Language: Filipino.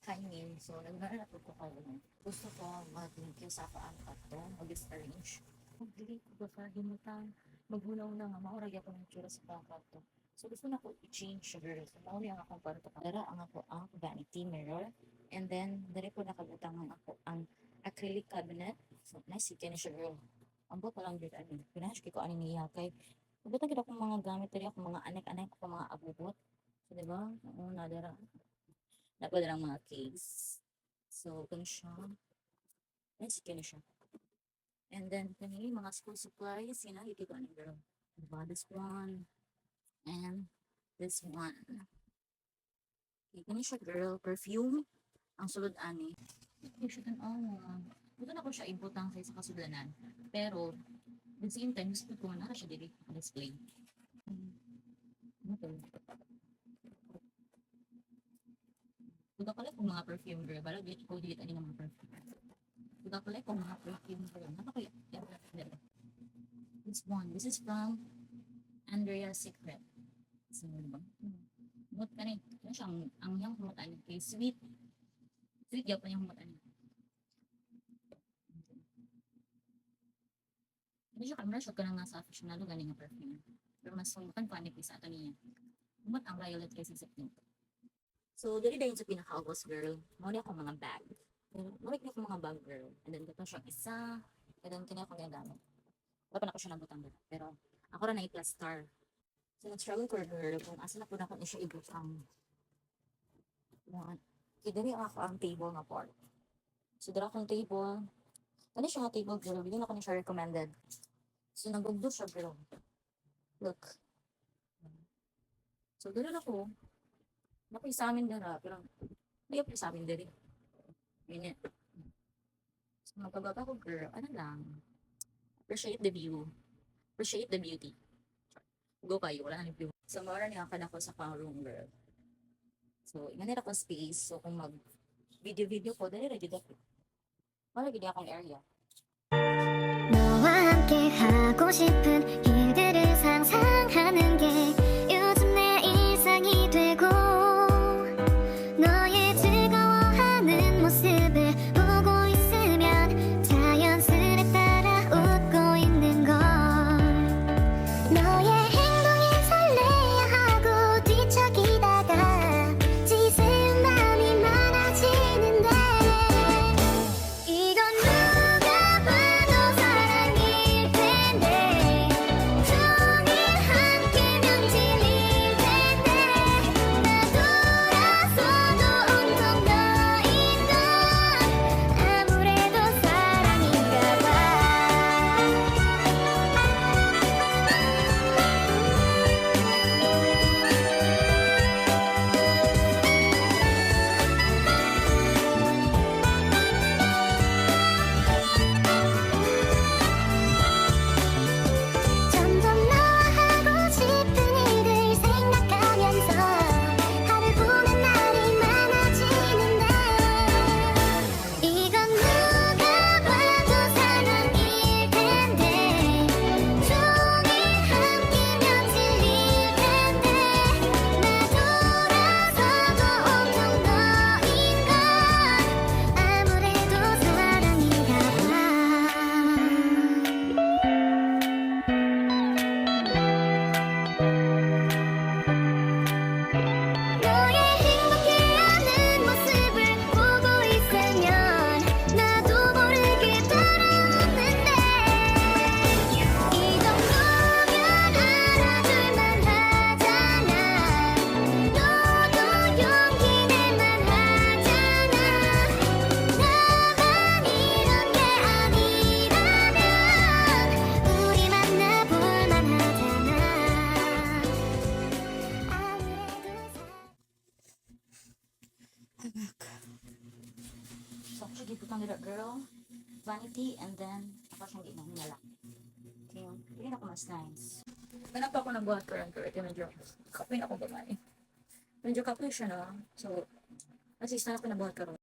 Hi, Min. So, nagnaranap ko kayo. Gusto ko mag-thank you sa paangkat to, mag-arrange. Dili ko ba kahimutang maghunaw na nga, maurag ako ng tsura sa paangkat to. So, gusto na ko i-change siya, girl. So, mauni ang akong para to. Dara ang ako ang vanity mirror. And then, dari ko nakabutang ang ako ang acrylic cabinet. So, nice na siya, girl. Ang buto lang, girl, ano. Pinahash ko ano niya kay. Nabutan kita akong mga gamit, dari akong mga anek-anek, akong mga abubot. So, diba? Oo, nadara. Dapat lang mga case. So, ganun siya. Nice, ganun siya. And then, kanili, mga school supplies, yun na, ito ko girl. Diba, this one, and this one. Okay, ganun siya, girl. Perfume, ang sulod ani. Ito siya tan buto na ko siya ibutang sa kasudlanan. Pero, at the same time, gusto ko na siya dili display. Ano to? Buto ko lang kung mga perfume, girl. Bala, ko dili ani ng mga perfume. Buto ko lang kung mga perfume, girl. Napakaya. This one. This is from Andrea's Secret. So, diba? But kanay, yan siya, ang yung humutan kay sweet. Sweet yaw pa yung humutan. Hindi siya kamera, siya ka na nga sa aficionado ganing nga perfume. Pero mas humutan pa ni sa ato niya. Humut ang violet kasi sa pink. So, dali dahil sa pinaka-august girl, muna ako mga bag. Muna ko mga bag girl. And then, ito siya isa. And then, kanya akong ginagamit. Wala pa na ko siya nabutang girl. Pero, ako na na-plus star. So, nag-struggle ko girl kung asa na po na ko siya ibutang. Kidari ako ang table na part. So, dara akong table. Ano siya nga table girl? Bigyan ako ni siya recommended. So, nagugdo siya girl. Look. So, dara ako. Napoy sa amin dara. Pero, hindi ako sa amin dara. Ganyan. So, magkababa ko girl. Ano lang. Appreciate the view. Appreciate the beauty. Go kayo. Wala na view. So, mawala niya ka na ko sa pang room girl. So, inganira ko space. So, kung mag-video ko, dali ready ako. Wala gini akong area. 너와 함께 하고 싶은 일들을 상상하는 게 요즘 내 일상이 되고 너의 즐거워하는 모습을 보고 있으면 자연스레 따라 웃고 있는 걸 너의 행동에 설레야 하고 뒤척이다가 지새운 마음이 많아지는데 이건 누가 봐도 사랑일 텐데 종일 함께면 질릴 텐데 나 돌아서도 온통 너인 건 아무래도 사랑인가 봐 점점 너와 하고 싶은 일을 생각하면서 하루 보는 날이 많아지는데 이건 누가 봐도 사랑일 텐데 종일 함께면 질릴 텐데 나 돌아서도 온통 너인 건 아무래도 사랑인가 너의 행복해하는 모습을 보고 있으면 나도 모르게 따라오는데 이 정도면 알아줄만 하잖아 너도 용기 낼만 하잖아 나만 이런 게 아니라면 우리 만나볼만 하잖아 So, actually, putang nila girl, vanity, and then, ako siyang ginang okay, hindi ako mas nice. Ganap ako nagbuhat ko rin, pero ito medyo, kapoy na akong babae. Medyo kapoy siya na, so, assist na ako nabuhat ko rin.